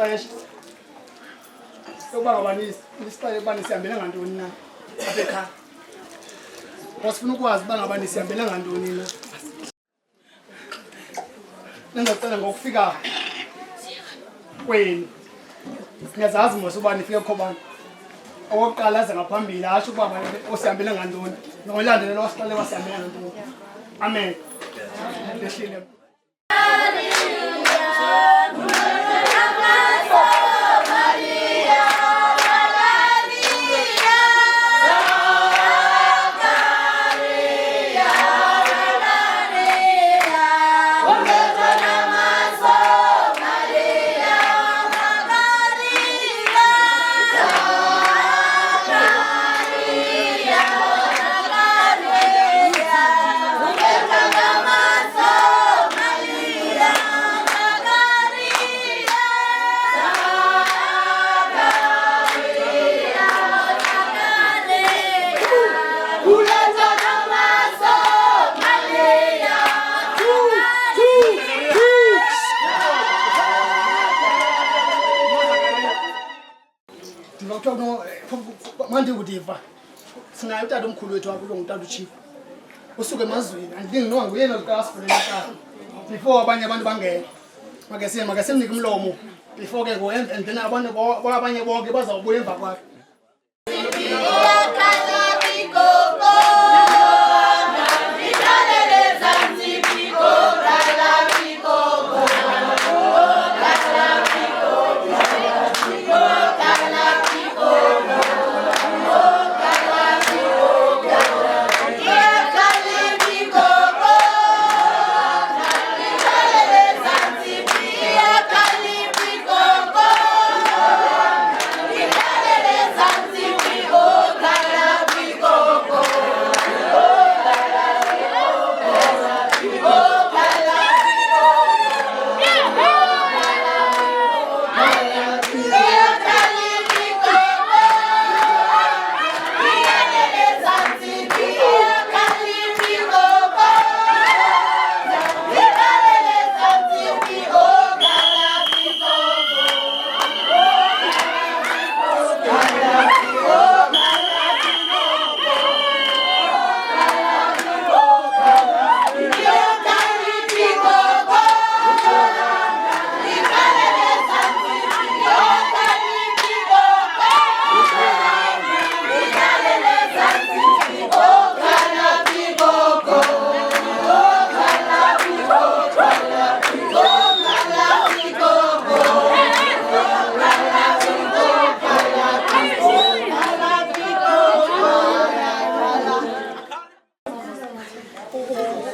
ixesha yokuba ngabani isixele ukuba nisihambele ngantoni na apha ekhaya. Wasifuna ukwazi uba ngabani sihambele ngantoni na. Nendicela ngokufika kwenu niyazazi mos uba nifike khobani. Okokuqala aze ngaphambili asho ukuba osihambele ngantoni nokulandelela wasixele wasihambele ngantoni. Amen. Lehlile. Manje kudiva sinayo utata omkhulu wethu wakulo ngutata uchief usuke emazweni andidingi noba nguyena likasifulela ekhaya before abanye abantu bangena makasemnike umlomo before ke and then abanye bonke bazawubuya emva kwakhe.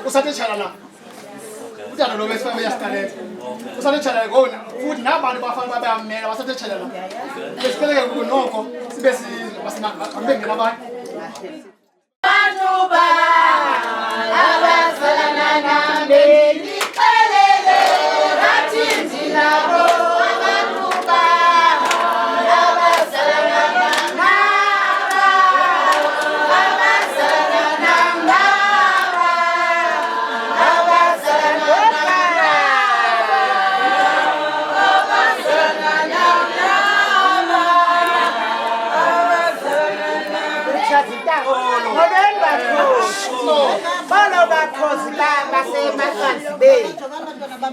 Usathe chalana. Utata lo besifana yasitaleta. Usathe chalana ngona futhi nabantu bafana babamela basathe chalana. Besipeleke kunoko sibe basingena abantu. Bantu ba abasalana nambeni xelele rathinzi labo abantu ba abasalana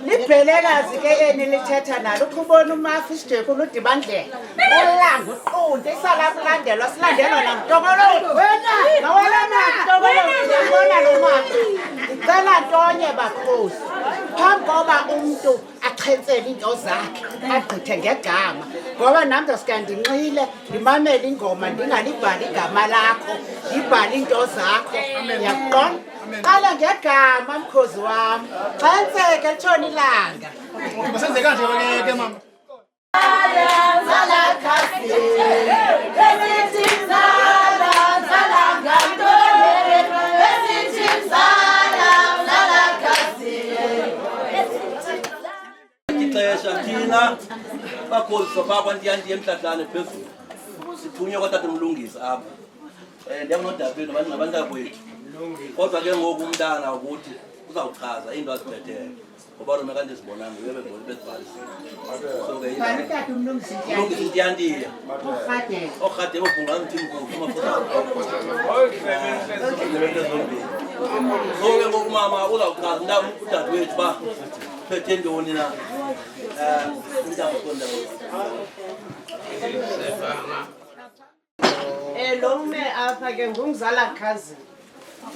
Libhelekazi ke eni lithetha nalo ukubona uMafi Sijeko ludibandlela ulangu uqunde isala kulandelwa silandelwa namntokolo wena nawalana ntokolo uyabona lo Mafi icela ntonye bakhosi phambi koba umuntu achensele into zakhe agqithe ngegama ngoba nami ndosika ndinxile ndimamele ingoma ndingalibhali igama lakho ndibhale into zakho uyaqonda. Qala ngegama mkhozi wami xentseke litshona ilanga basenze kanje ke mama zala khasi esithi zala ngantoni esithi zala khasi ixesha thina bakhozi sobaba ndiyandiye emhladlane phezulu sithunywa kwatata umlungisi apha ndiyabona odabeni nabantu kwethu kodwa ke ngoku umntana ukuthi uzawuchaza into aziphetheyo ngoba noma kanti sibonanga bebe bezibhalisa so ke Fanele umlungisi intyandiya okade obunga mthi mkhulu so ke ngokumama uzawuchaza nta udadewethu ba phethe ntoni na lo mme apha ke ngumzala khazi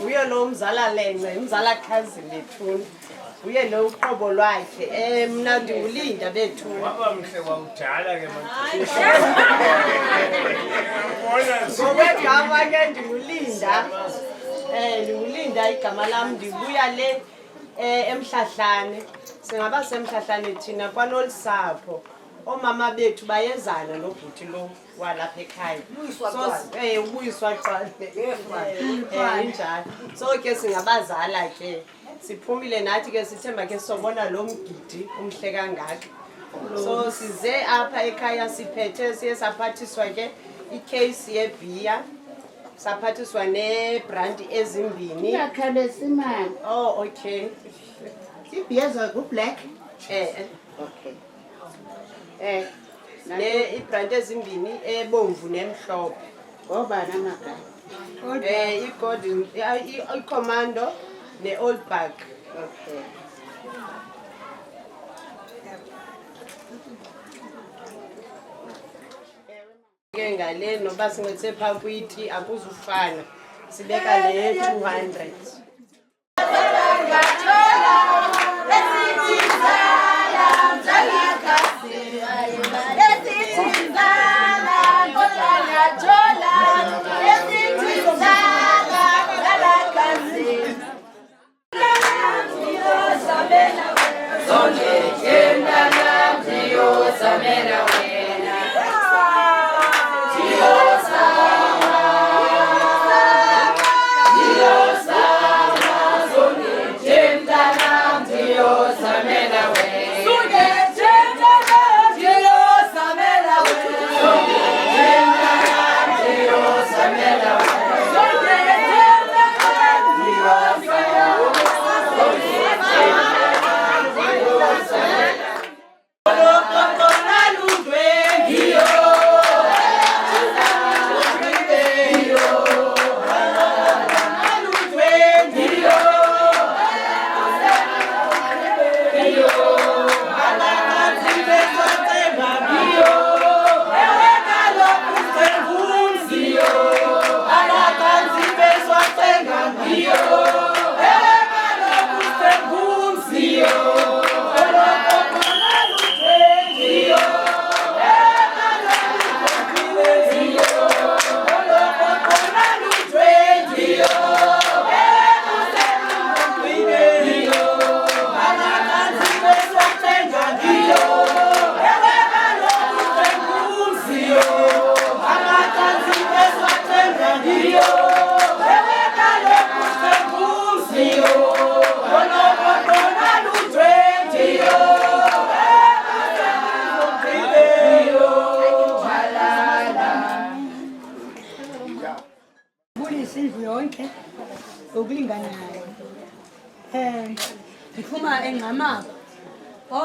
uye lo mzala lenge umzala khazi lethuni uye lo uqobo lwakhe mna ndiwulinda bethuni wabamhle wawudala ke ngokwegama ke ndiwulinda ndiwulinda igama lam ndibuya le emhlahlane singaba semhlahlane thina kwanolisapho omama bethu bayezana nobhuti lo walapha ekhaya so ubuyiswa qale injalo so ke singabazala ke siphumile nathi ke sithemba ke sobona lo mgidi umhle kangaka so size apha ekhaya siphethe siye saphathiswa ke icase yebhiya saphathiswa nebrandi ezimbini yakhalesi imali oh okay ibhiya ku-black okay ne ibrand ezimbini ebomvu nemhlophe ngobani amagama i-golden i-commando ne-old bag okay ke ngale noba sincetse phaa kwiti akuzufana sibeka le 200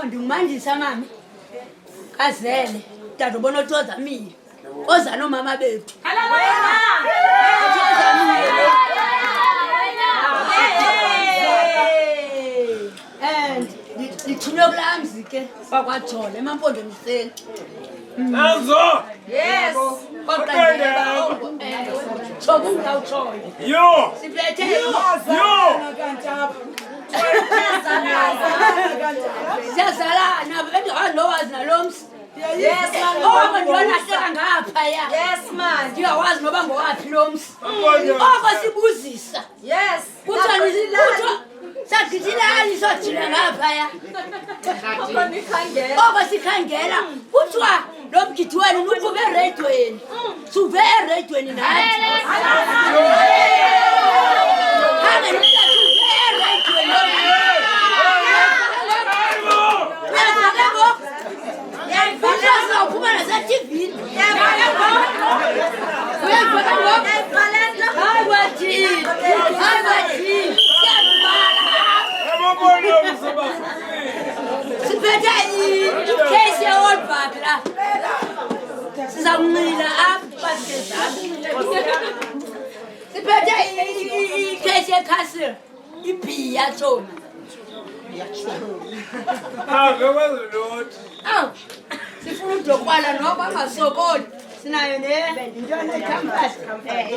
ndingumanjisa mami kazele dade ubona otoza mini oza nomama bethu and ndithunywe kulaa mzi ke wakwajola emampondweni Nazo! yes sokungawutshoyo Yo! siphethe siyazalana endingawazi nalo msi oko ndiyonahlela ngaphaya ndingawazi noba ngowaphi lo msi oko sibuzisa kuthiwa sagqithilani sojila ngaphaya oko sikhangela kuthiwa lo mgidi wenu nuphuma eredweni suve eredweni nathi sizawunqila apha siphethe ikhesi yekhasile ibhiya tsona awu sifuna udokwala noba angasokoli sinayo nentona ekhampasi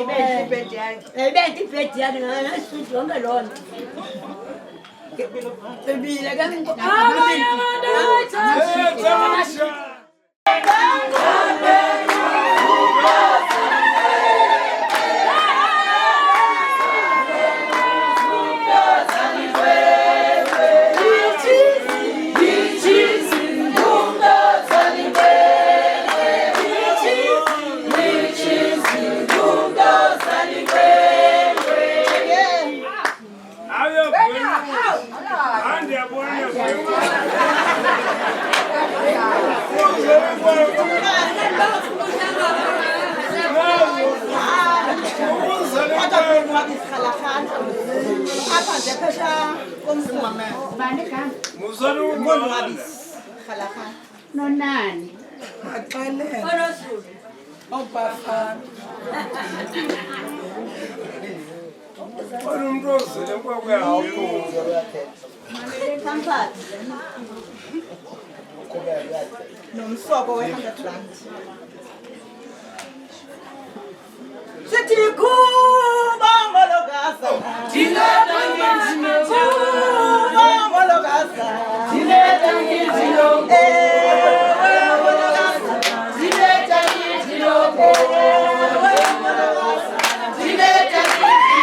ibenti ibhedi yakhe nganasudi yonke loo nto bebile ke Nonani. Nomhlobo we-100 rand. Sithi kuba ngolokasa. Dineda ngizino. Kuba ngolokasa. Dineda ngizino. Ngolokasa. Dineda ngizino. Ngolokasa. Dineda ngizino.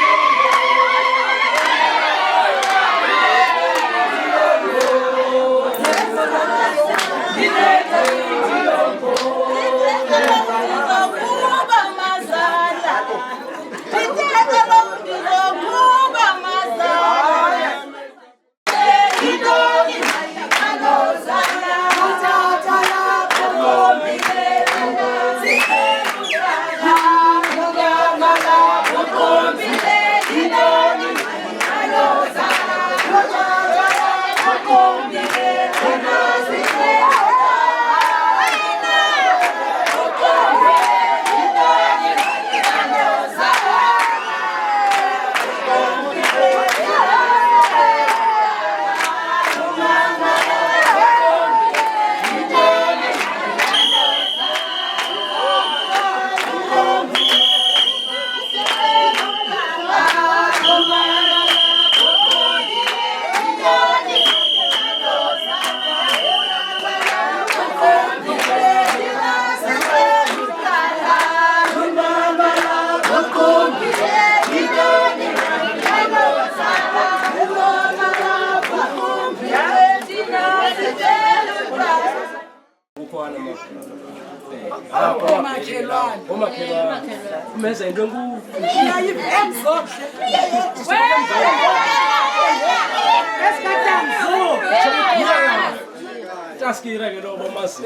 Meza into enkulu. Taskira ke lobo masi.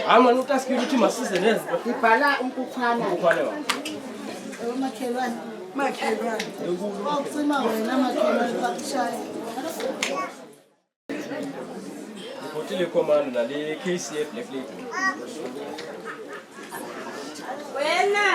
Ama utaskira uthi masize neze. Ibhala umkukhwana. Ukhwane wa. Makhelwane. Awucima wena makhelwane bakushaya. Ngotile command na le KCF Black Lady. wena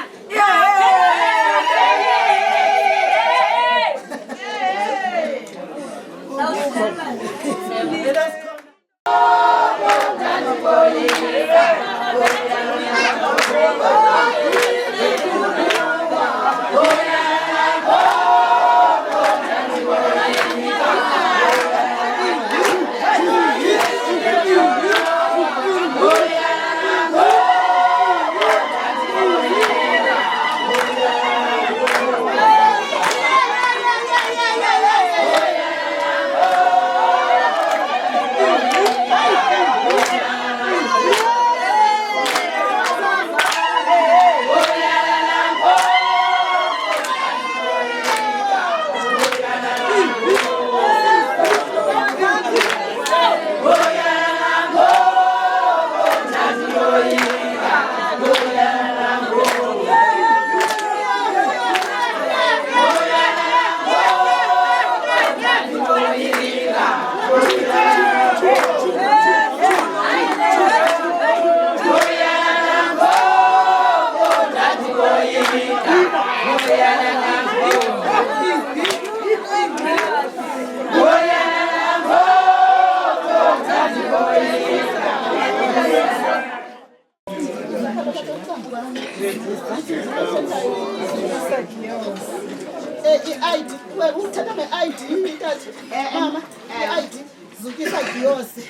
I-ID wena uthatha nge-ID intathu mama i-ID Zukisa Giyose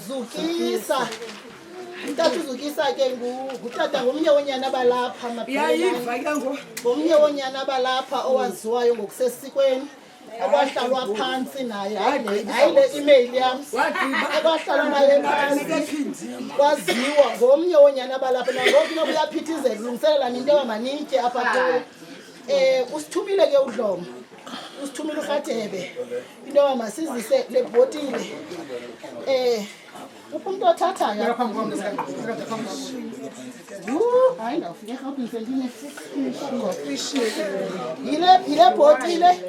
Zukisa intathu Zukisa ke ngutata ngomnye wonyana balapha Yayiva ke ngomnye wonyana balapha owaziwayo ngokusesikweni akwahlalwa phansi naye hayile email yami akwahlalwa naye phansi kwaziwa ngomnye wonyana balapha nangoku nokuyaphithizela ulungiselela into yamanitye apha kuyo usithumile ke uDlomo usithumile uRhatebe into yamasizise le bhotile umuntu othathayo hayi ndawufika eRhawutini sendine yile bhotile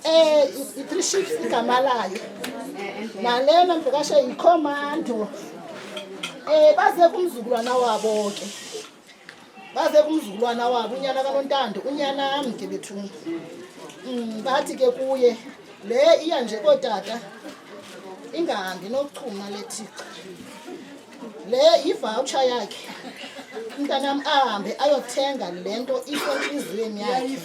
i-3 ships igama layo nalena mvekashe yicommando baze kumzukulwana wabo ke baze kumzukulwana wabo unyana kaNontando unyanami ke bethu bathi ke kuye le iya nje kodata ingahambi nokuchuma leThixo le ivoucher yakhe umntanami ahambe ayothenga lento isenhlizweni yakhe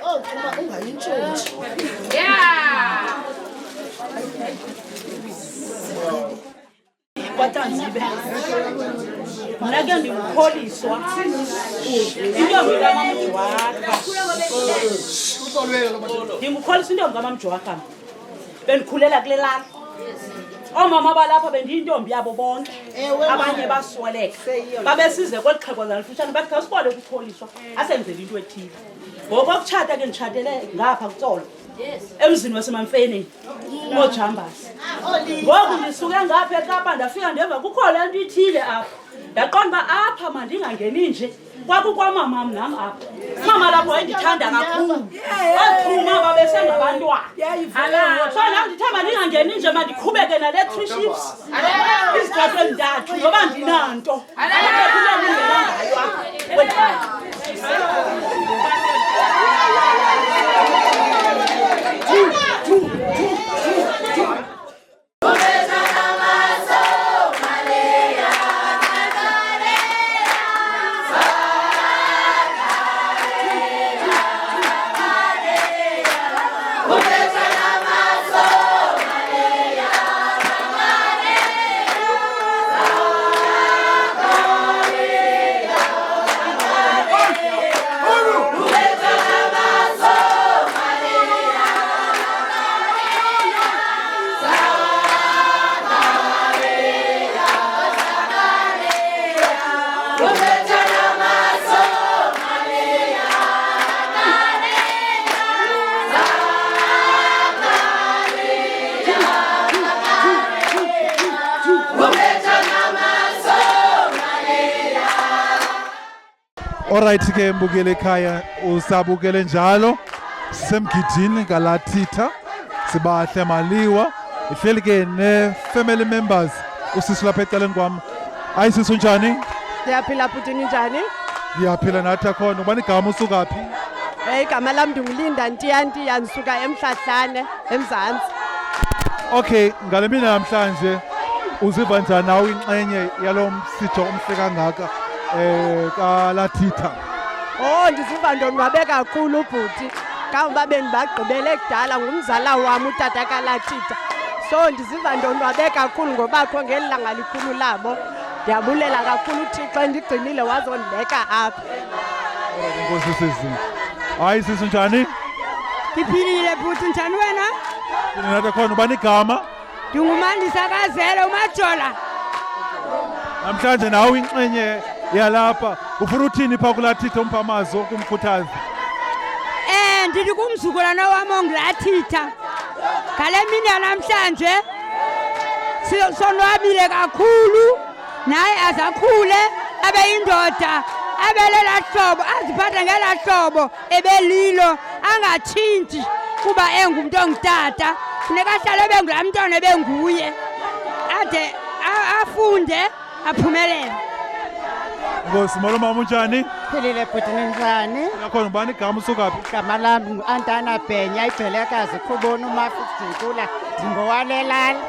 oh chuma ungayintshontshe kwaTanzibe mina ke ndimkholiswa intombi kaMamJwaka ndimkholisa intombi kaMamJwaka bendikhulela kule lala omama balapha bendiyintombi yabo bonke abanye basweleka babesize kweli xhegoza lifutshane bathi khawusibone ukukholiswa asenzele into ethile ngoku okutshata ke nditshatele ngapha kutsolo emzini wasemamfeneni ngojambasi ngoku ndisuke ngapha eKapa ndafika ndeva kukho le nto ithile apha ndaqonda uba apha mandingangeni nje kwakukwamamam nam apha mama lapho wayendithanda kakhulu othuma babesengabantwana so nam ndithe mandingangeni nje mandiqhubeke nale 3 ships izithathu ezintathu noba ndinanto ngayo apha Alright ke mbukele ekhaya usabukele njalo semgidini ngalathitha sibahle maliwa ihleli ke ne family members usisi lapha eceleni kwami ayisisi unjani Ndiyaphila bhuti ninjani ngiyaphila nathi akhona ubani igama usuka phi igama lami ndingulinda Ntiyantiya ndisuka eMhlahlane eMzantsi Okay ngale mina namhlanje uziva njani nawe inxenye yalo msitho omhle kangaka kalathitha ndiziva ndonwabe kakhulu bhuti kangoba bendibagqibele kudala ngumzala wam utata kaLathitha so ndiziva ndonwabe kakhulu ngobakho ngeli langa likhulu labo ndiyabulela kakhulu uThixo ndigcinile wazondibeka apha Nkosi sisi hayi sisi njani ndiphilile bhuti njani wena nathi khona ubani igama ndingumandisa kaZele uMajola namhlanje nawe inxenye yalapha ufuna uthini pha kulathitha umphamazo kumkhuthazi ndili kumzukulwana wam onguLathitha ngale mini yanamhlanje sonwabile kakhulu naye azakhule abe yindoda abelela hlobo aziphathe ngela hlobo ebelilo angatshintshi kuba engumntu ongutata funeka ahlale bengulaa mntwana ebenguye ade afunde aphumelele Nkosi molo mama unjani philile bhuti ninjani nakhona ubani igama usuka phi igama lami ngu-Antana Bhenya iBhelekazi Khubona uMafi Jikula ndingowalelala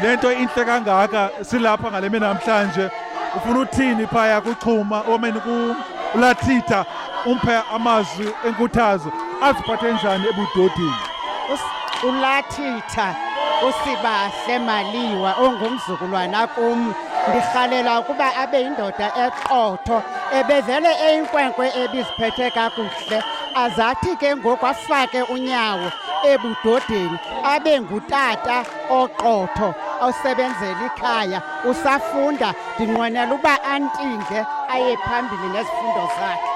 lento inhle kangaka silapha ngale mina namhlanje ufuna uthini phaya kuchuma omeni uLathitha umphe amazwi enkuthazo aziphathe njani ebudodeni uLathitha uSibahle Maliwa ongumzukulwana kum ndirhalela ukuba abe yindoda eqotho ebevele eyinkwenkwe ebiziphethe kakuhle azathi ke ngoku afake unyawo ebudodeni abe ngutata oqotho osebenzela ikhaya usafunda ndinqwenela uba antinge aye phambili nezifundo zakhe.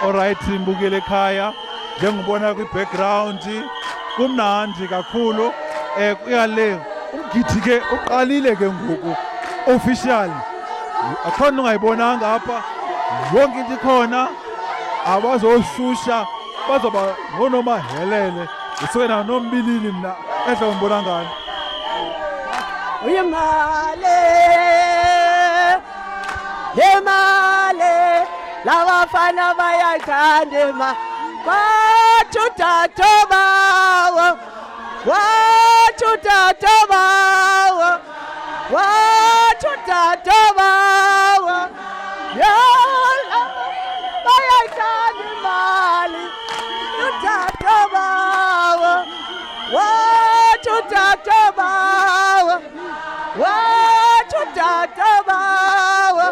Alright mbukele ekhaya njengobona kwi-background kumnandi kakhulu kuyale umgidi ke uqalile ke ngoku official akhona ungayibonanga apha yonke into ikhona abazoshusha bazoba ngonomahelele usuke na nombilili mna ehle ngibona ngani yemale labafana bayathanda ma kwathu tatobawo kwathu tatobawo kwathu tatobawo yola bayathanda imali tatobawo kwathu tatobawo kwathu tatobawo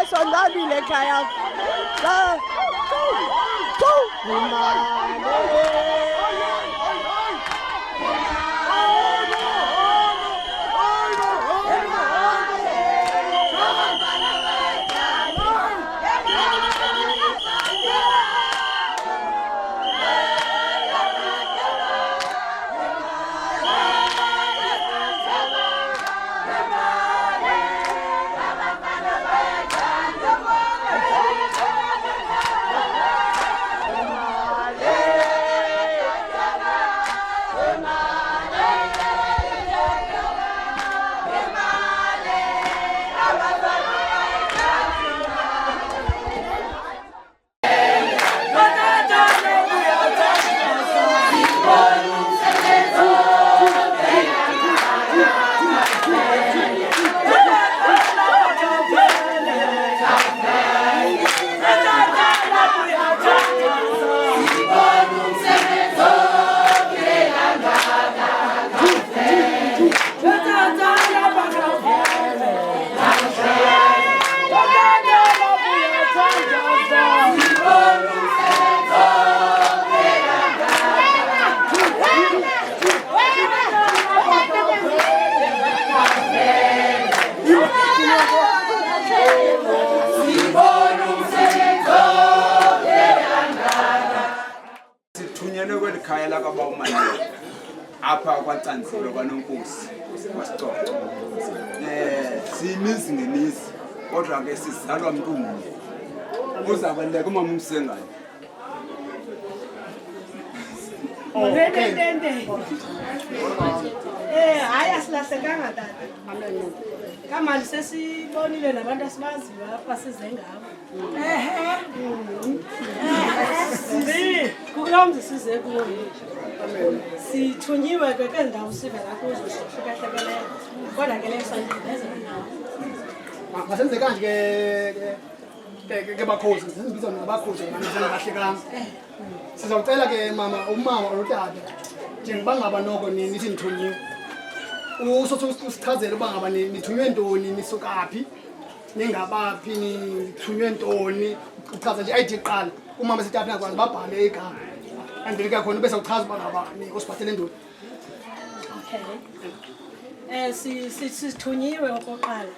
sondabile ekhaya apha kwaTsandzile kwaNonkosi wasicoca siyimizi ngemizi kodwa ke sizalwa mntungu uzabaleka umama umsengayo hayi asilahlekanga tata kamali sesibonile nabantu asibaziyo apha size ngabo kukulomzi size kuwo sithunyiwe ke ke ndawo sivela kuzo sihlukahlukeneyo kodwa ke leyo sandivezela nawo masenze kanje ke bakhozi sizibiza nabakhozi nabahlekanga sizawucela ke umama olutata njengoba ngaba noko nithi nithunyiwe usichazele uba ngaba nithunywe ntoni nisukaphi ningabaphi nithunywe ntoni uchaza nje ID iqala umama setaphi nakwazi babhale igama andike khona bese uchaza uba ngaba usiphathele ntoni sithunyiwe okoqala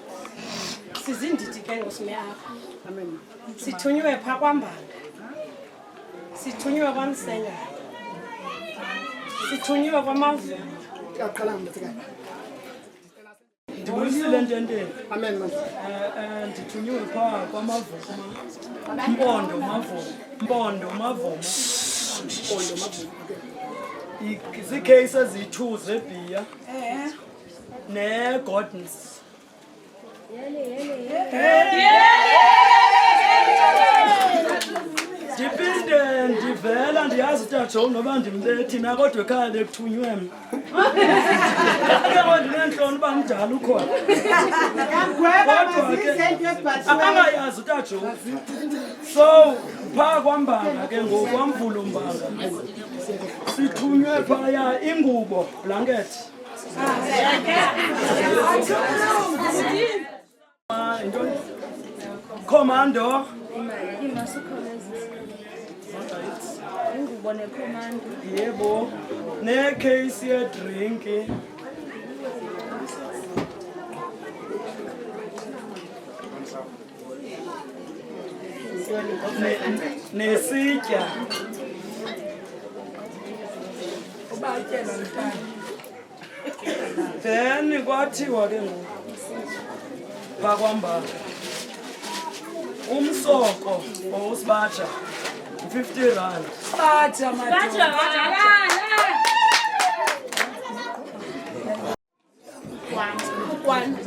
sizindidi ke ngosime apha amen sithunyiwe pha kwambala sithunyiwe kwaMsenga sithunyiwe kwaMavu yaqala ngibetheka Ndibuyisile Ntenteni. Amen man. Ndithunyiwe phaa kwaMavuma. Mpondo Mavuma. Mpondo Mavuma. Mpondo Mavuma. Ziikheyisi eziyi-2 zebhiya neGordons. Ndiphinde ndivela ndiyazi utajo noba ndimlethi na kodwa ekhaya bekuthunywe mna. Ke ndineentloni uba mdala ukhona. Kodwa ke akangayazi utajo. So phaa kwambanga ke ngoku kwamvulumbanga sithunywe phaya ingubo blanket. Commando. Ingubo necommando. Yebo. Nekheyisi yedrink. Nesitya. Then kwathiwa ke ngoku phaa kwambala umsoko owusibatsha 50 rand. Batsha One.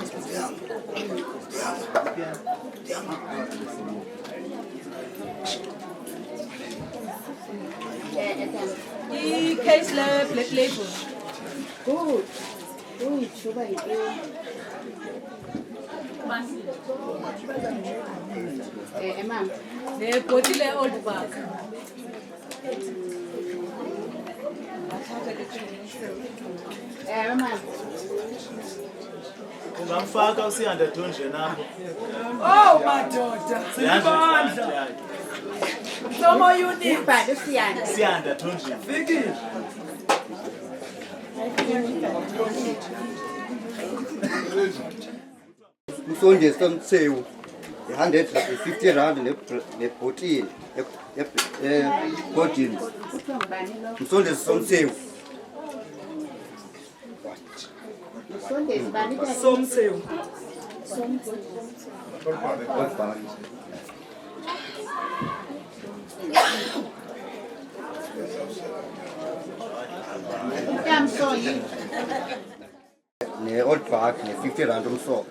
I-case le-black label. Good. Uyithuba yintoni? Mama. Le botile old bag. Mama. Ungamfaka uSiyanda Thunje nami. Oh madoda. Sibandla. Somo unit. Ibhale uSiyanda. Siyanda Thunje. Fikile. Msonje somtsewu 150 rand nebhotile Gordons. Msonje somtsewu. Somtsewu. Ne-old bag ne-50 rand umsoko.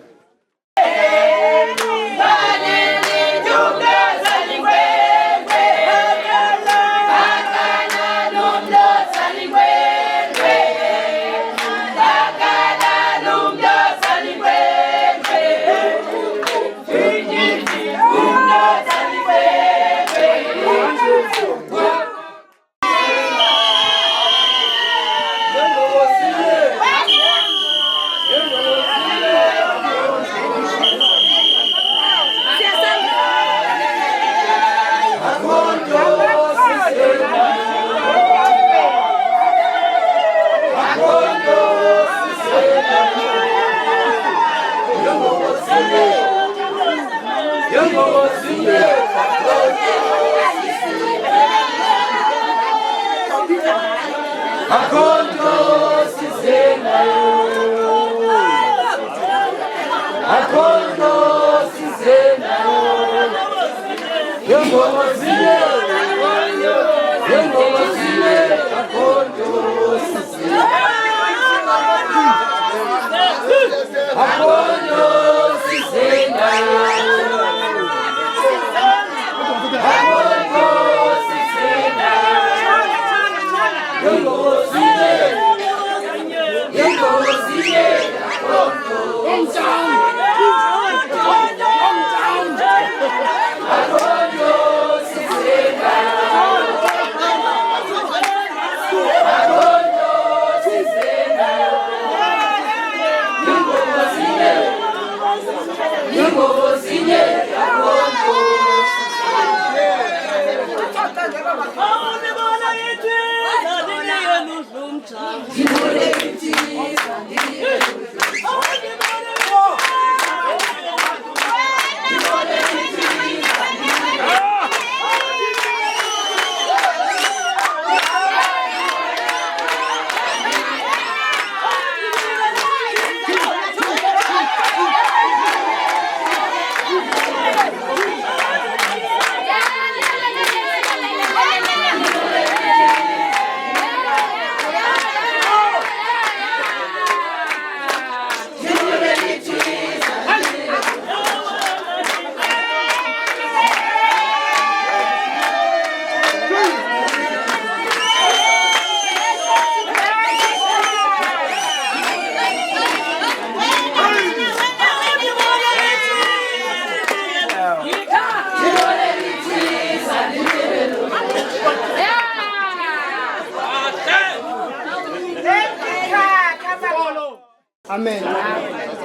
Amen.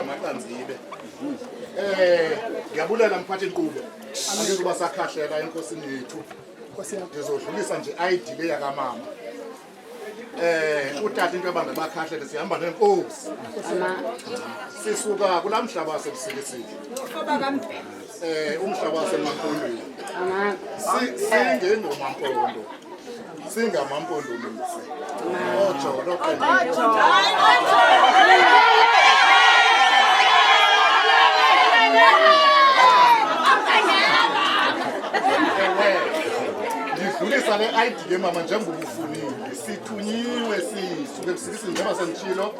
Amaqanzibe. Ngiyabulela mphathi inkqubo. Angeke kuba sakhahlela enkosini yethu. Ngizodlulisa nje ID le yakamama. Utata into abange bakhahlele sihamba nenkosi. Sisuka kulamhlaba wasebusikisiki. Umhlaba wasemapondweni. SingengoMampondo. Singamampondo mse. Ojolo. Ngidlulisa le ID ke mama njengoba ufunile. Sithunyiwe sisuke kusikisini njengoba sengitshilo.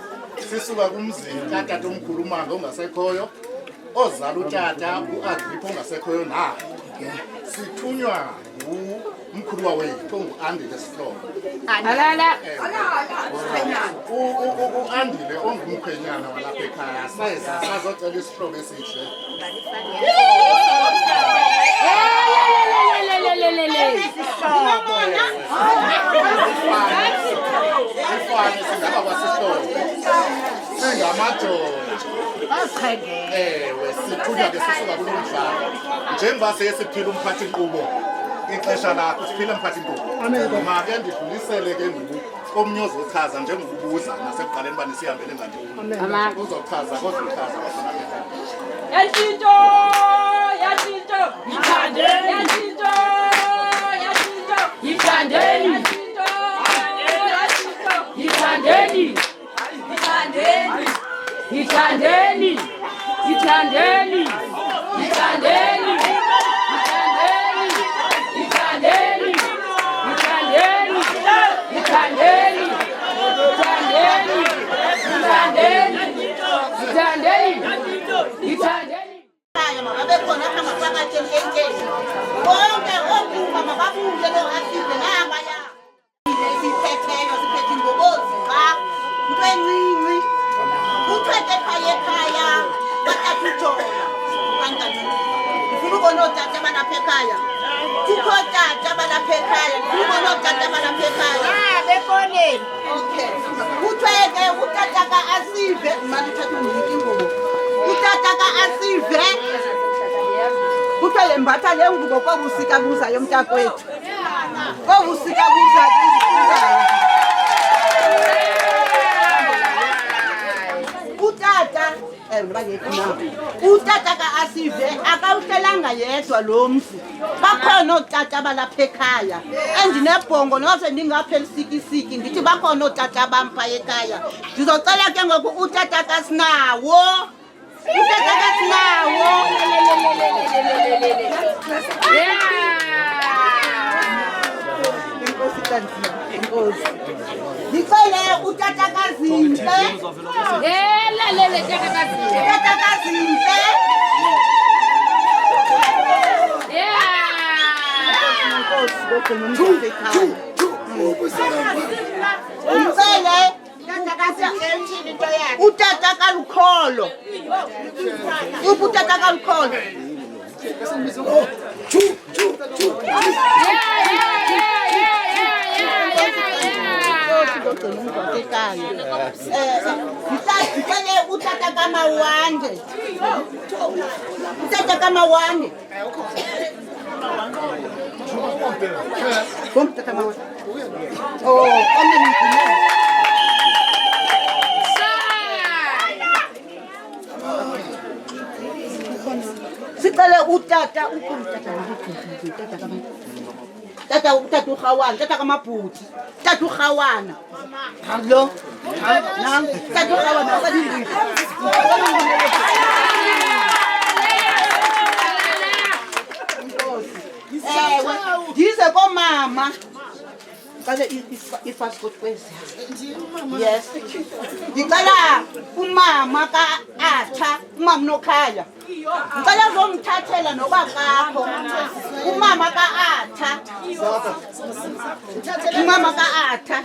Sisuka kumzini katata omkhulu uManga ongasekhoyo. Ozala utata uAgrippa ongasekhoyo naye. Sithunywa umkhulu wawethu onguAndile Sihlobo. Alala. uAndile ongumkhwenyana walapha ekhaya sayeza sazocela isihlobo esihle. Ifane singaba kwasihlobo. Singamadoda. Ewe sithunywa ke sisuka kulomhlaba. Njengoba sesiphila umphathi inkqubo. Ixesha lakho siphila mphathi inkqubo. Make ndidlulisele ke ngoku komnye ozochaza njengokubuza nasekuqaleni bani sihambele ngantoni. Uzochaza kodwa uchaza khona ekhaya. Yashintsho yashintsho yithandeni yashintsho yashintsho yithandeni yashintsho yithandeni yithandeni yithandeni yithandeni Mbatha le ngubo kwabusika buzayo mntakwethu. Kwabusika buzayo izifuzayo. Utata utata kaAsive akawuhlelanga yedwa lo mzi. Bakhona otata balapha ekhaya. Endinebhongo nose ndingapha elisikisiki ndithi bakhona otata bampa ekhaya. Ndizocela ke ngoku utata kaSinawo. Utata kaSinawo. Ngicela utata kaZinhle. Lele tata kaZinhle. Utata kaZinhle. Ngicela utata kaLukholo. Utata kaLukholo. Ngicela utata kaMawande. Utata kaMawande. Utata kaMawande. Oh, sicela utata utata uGawana, tata kaMabhuti, tata uGawana. Hallo. Tata uGawana akadindile. Dize komama. Kaze ifascot kwezi. Yes. Ngicela umama kaAtha, umama nokhaya. Ngicela uzomthathela nobakakho. Umama kaAtha. Umama kaAtha.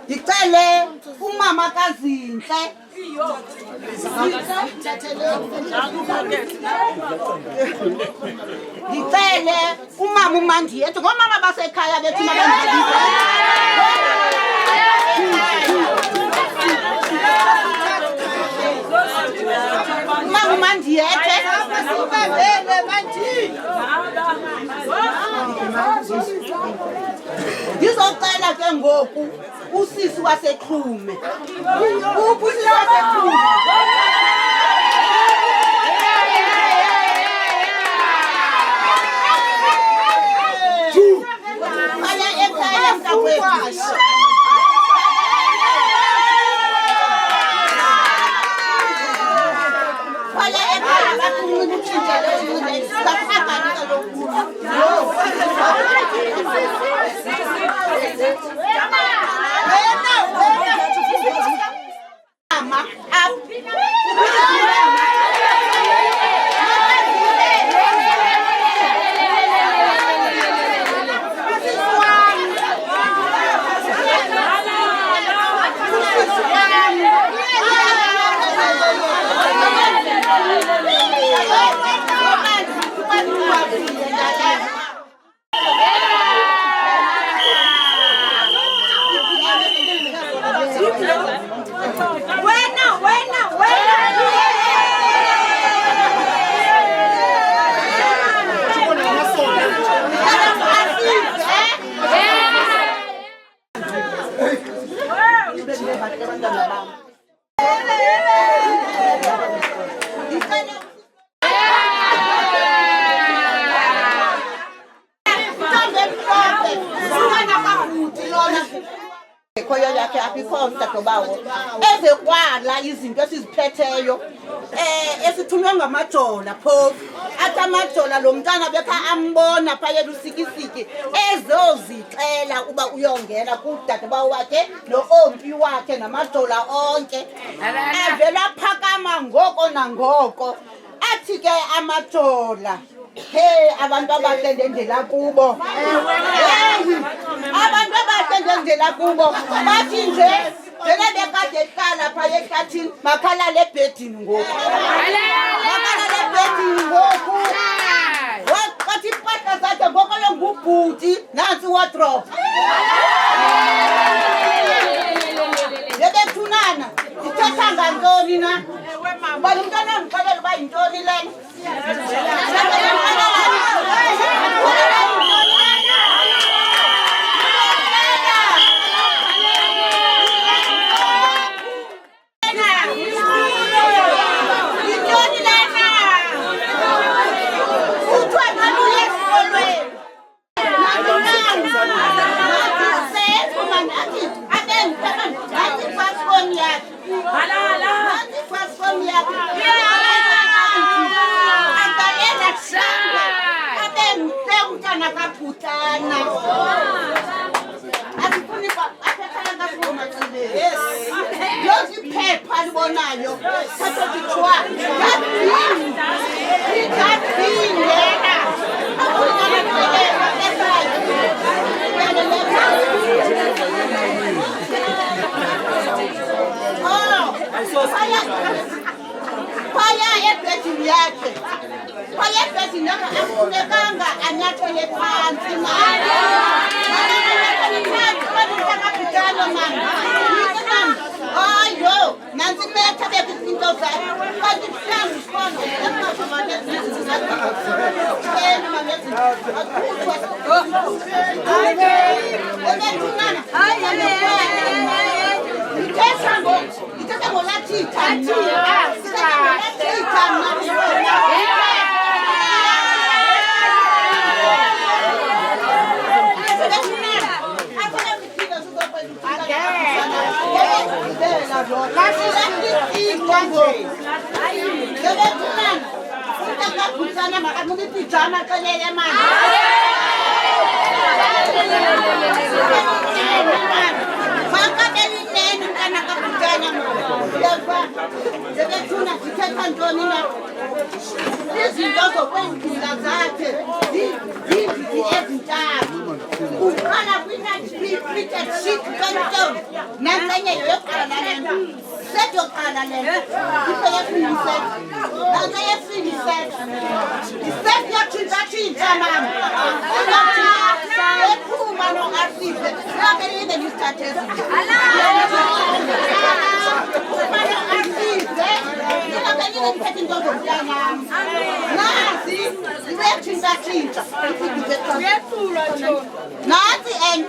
Ngicele umama kaZinhle. Ngicele umama uMandiyethu ngomama basekhaya bethu mabangaliza. Sizocela ke ngoku usisi waseXhume. Uphi usisi waseXhume? Aya ekhaya mntakwethu. Aya ekhaya bafuna ukutshintsha le zinto baphakathi kaloku. Khoyo yakhe akho mntadobawo ezekwala izinto esiziphetheyo esithunywa ngamajola phofu athi amajola lo mntana bekha ambona phayela usikisiki ezozixela uba uyongena kudadobawo wakhe no-ompi wakhe namajola onke evela phakama ngoko nangoko athi ke amajola hey abantu abahle ndendela kubo abantu abahle ndendela kubo bathi nje vele bekade ehlala phaya ehlathini makhalala ebhedini ngoku makhalala ebhedini ngoku wathi impahla zakhe ngoko yongubhuti nansi wardrobe yebethunana ithetha ngantoni na uba lo mntwana ondixelela uba yintoni lena Phaya ebhedini yakhe phaya ebhedini yakhe akufunekanga anyathele phansi ayo nansi metha bezinto zakhe kanti mhlawumbe izinto zokwendlula zakhe zizinto ezintathu uqala kwi-treated sheet pension nangenye yokuqala lento set yokuqala lento iseyefiniset nangeyefiniseta iset yatshintshatshintsha mama ephuma no-arsive akelinde ngisithathezi nansi and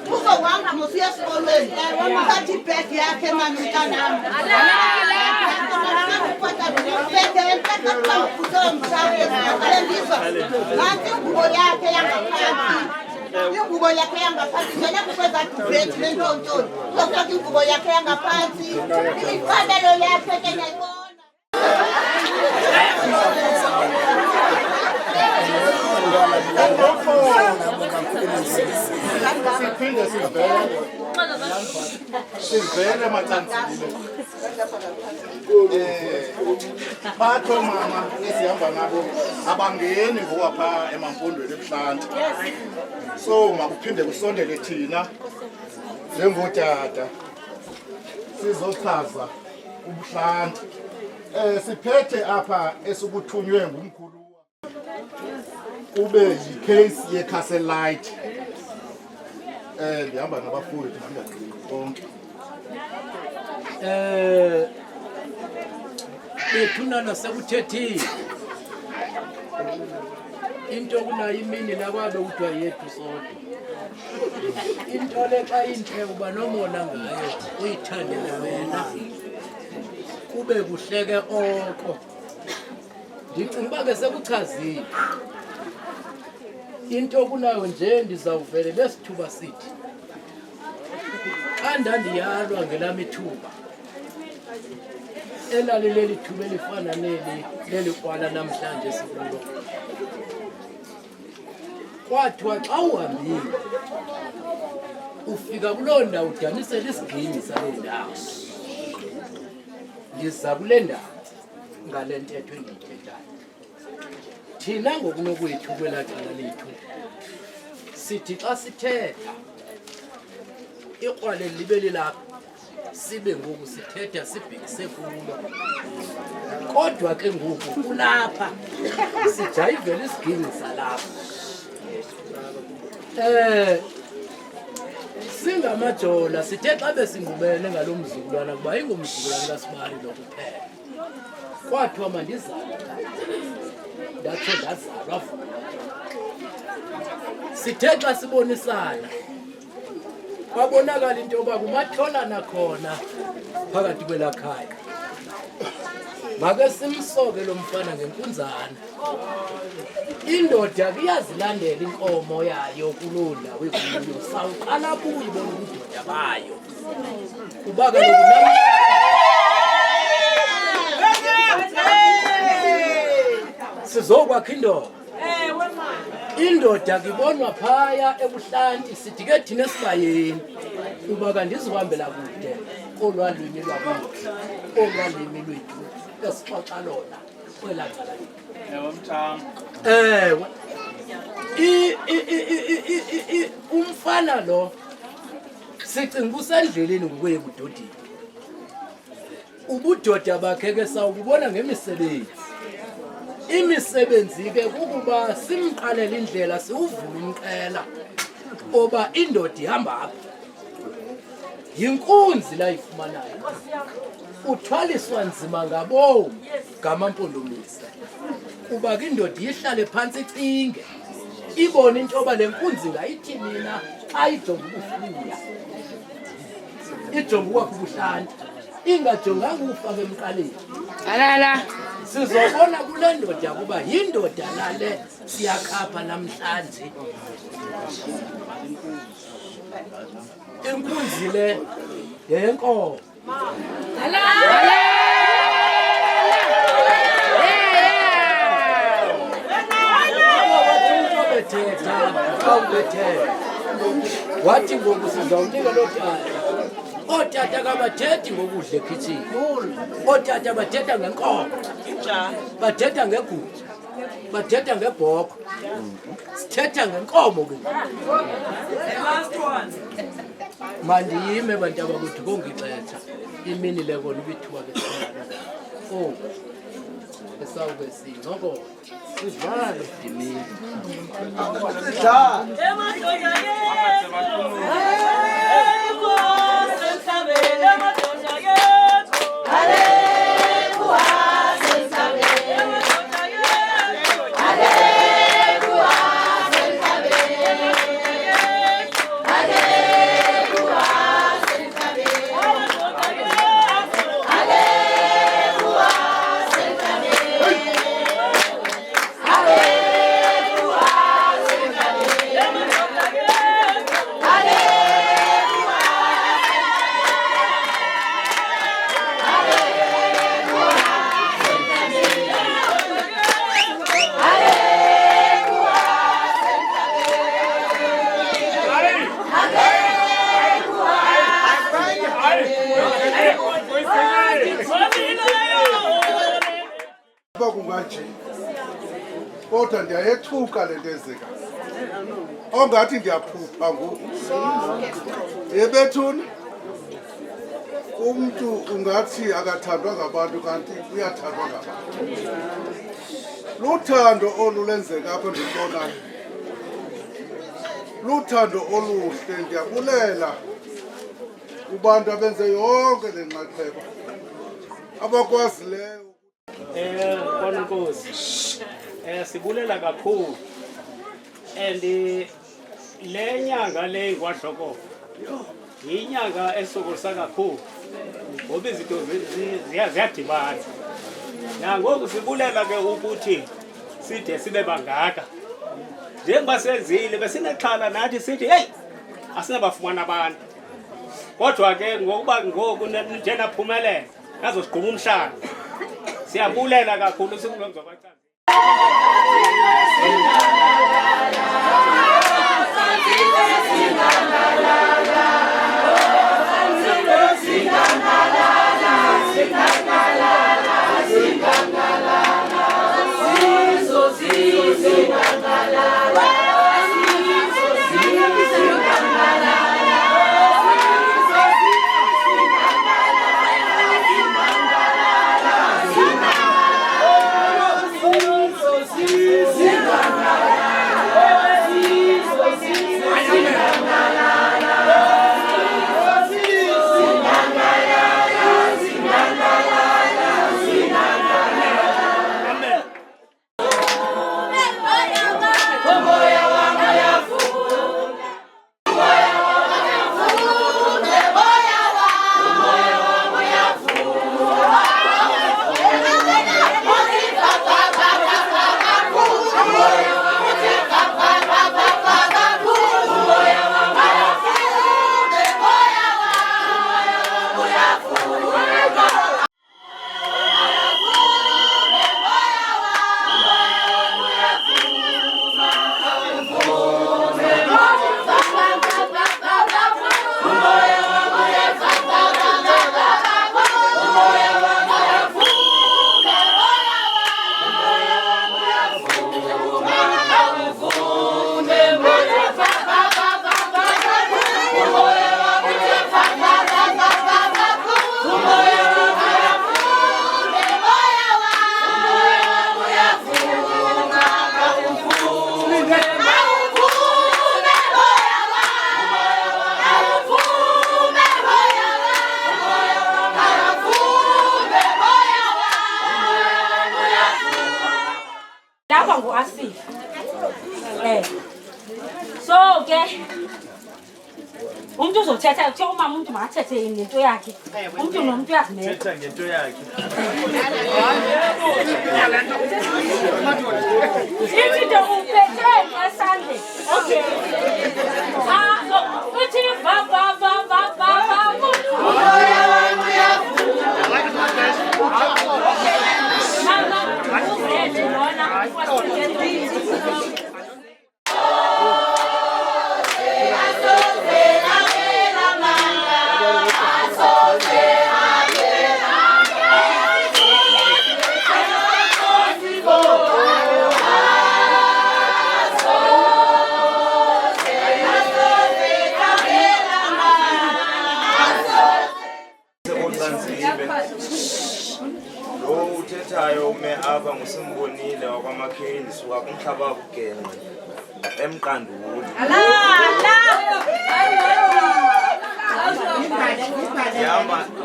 Uzowanga ngosiya esikolweni uthatha ibhegi yakhe mamntanami nanti ingubo yakhe yangaphansi ingubo yakhe yangaphansi yena kukwezadiveti lentontoni uzofaka ingubo yakhe yangaphansi imifanelo yakhe ke nayibona. Siphinde sivele macansini batho mama esihamba nabo abangeni ngokwapha emampondweni ebuhlanti, so makuphinde kusondele thina njengotata sizochaza ubuhlanti. Siphethe apha esukuthunywe ngumkhulu ube yi-case ye-Castlelight. Ndihamba nabafundi ndingagcini konke. Bethunana sekuthethile into kunayo imini lakwabe kuthiwa yethu sodwa. Into le xa intle uba nomona ngayo uyithandele wena kube kuhleke oko. Ndicinga uba ke sekuchazile into kunayo nje ndizawuvele lesithuba sithi xa ndandiyalwa ngelami ithuba elalileli thuba elifana leli kwala namhlanje sikulo, kwathiwa xa uhambile ufika kuloo ndawo udanisela isigini sale ndawo. Ndiza kule ndawo ngale ntetho endiyithethayo. Thina ngokunokwethu kwelaa cala lethu sithi xa sithetha ikrwale libe lilapha sibe ngoku sithetha sibhekise kulo, kodwa ke ngoku kulapha sijayivele isigini salapha. Singamajola sithe xa besingqubene ngalo mzukulwana kuba ingomzukulwana kaSibali lo kuphela, kwathiwa mandizale ndatsho ndazalwa futhi. Sithe xa sibonisana kwabonakala into yoba kumatholana khona phakathi kwelaa khaya, make simsoke lo mfana ngenkunzana. Indoda kuyazilandela inkomo yayo kuloo ndawo ekuyo, sawuqala buyibona ubudoda bayo kuba kaloku sizokwakha indoda. Indoda kibonwa phaya ebuhlanti, sithi ke thina esibayeni uba kandizihambela kude olwalwimi lwakuthi olwalwimi lwethu esixoxa lona kwelaa cala. Ewe mthamo. Umfana lo sicinga usendleleni ngokuye ebudodeni. Ubudoda bakhe ke sawububona ngemisebenzi. Imisebenzi ke kukuba simqalele indlela siwuvule umqela oba indoda ihamba apha. Yinkunzi la ifumanayo. Uthwaliswa nzima ngabo ngamampondomise. Kuba ke indoda ihlale phansi icinge. Ibone into yoba le nkunzi ngayithi mina xa ijonga ukufuya. Ijonga ukwakha ubuhlanti. Ingajonganga ufake emqaleni. Alala. Sizobona kule ndoda kuba yindoda lale siyakhapha namhlanje. Inkunzi le yenkomo. Wathi ngoku sizawunika loo tata. Otata kabathethi ngokudla ekitshini. Otata bathetha ngenkomo. Bathetha ngegugu. Bathetha ngebhokhwe. Sithetha ngenkomo ke. Mandiyime bantu abakuthi kongixetha. Imini le kona ubithuwa ke. Oh. Esawube sinoko. Bakunganje kodwa ndiyayethuka le nto ezeka ongathi ndiyaphupha ngoku yebethuni umntu ungathi akathandwa ngabantu kanti uyathandwa ngabantu luthando olu lenzeka apho ndilubonayo luthando oluhle ndiyabulela kubantu abenze yonke le nxaxheba abakwazileyo Nkosi sibulela kakhulu and le nyanga le kwaDloko yinyanga esokolisa kakhulu ngoba izinto ziyadibana nangoku sibulela ke ukuthi side sibe bangaka njengoba senzile besinexhala nathi sithi hey asinabafumana abantu kodwa ke ngokuba ngoku njena phumelela azosiqhuma umhlaba siyabulela kakhulu sikulongizobacala So ke umuntu uzothetha kuthiwa umama umuntu makathethe ngento yakhe umuntu nomuntu uyazimela Thetha ngento yakhe izinto uphethe ngesandle okay uthi va moya wangu ume apha ngusimbonile wakwamakheli suka kumhlaba wabugenxe emqanduli.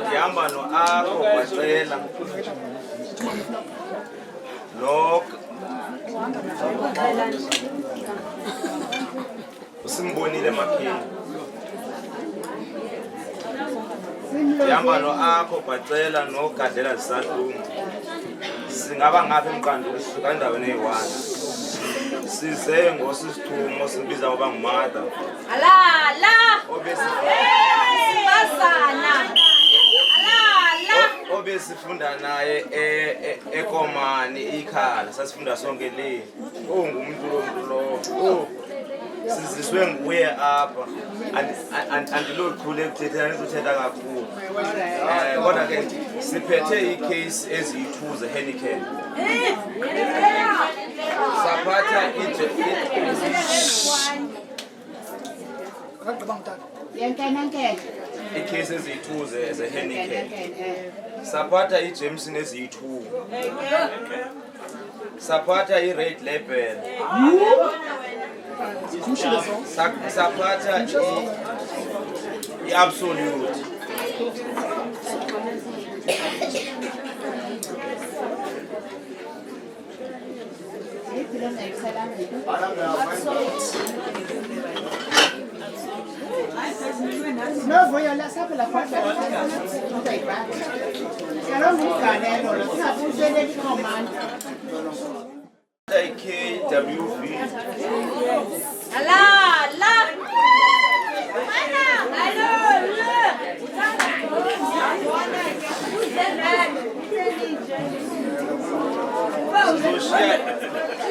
Ndihamba no-Aro Bacela usimbonile Makheli. Ndihamba no-Akho Bacela noGadela Zisaduma. Singaba ngapha emqanduli sisuka endaweni eyi-1. Size ngosisithumo simbiza ngoba ngumata. Obesifunda naye eKomani ikhala sasifunda sonke le. Ngumuntu lo. Siziswe nguye apha. Andiloqhule ukuthetha nizothetha kakhulu. Kodwa ke siphethe icase eziyi-2 ze-Heineken. Saphatha icase eziyi-2 ze-Heineken. Saphatha iJameson eziyi-2. Saphatha i-Red Label. Saphatha i-Absolute. No voy a la sapa la parte de la KWV.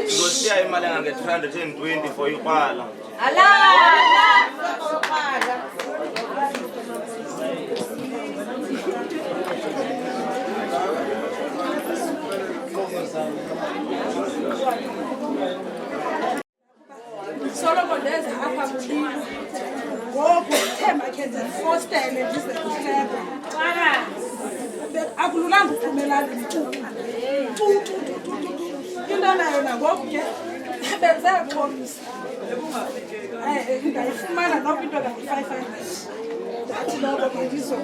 Sizoshiya imali engange-320 for iqala. Solomon ndeza apha kulilo ngoku uthe makhe ndifostele ndize kuhleba akululanga uphumelana into nayo nangoku ke benze xhomisa ndayifumana noko into kange-500 ndathi noko mandizo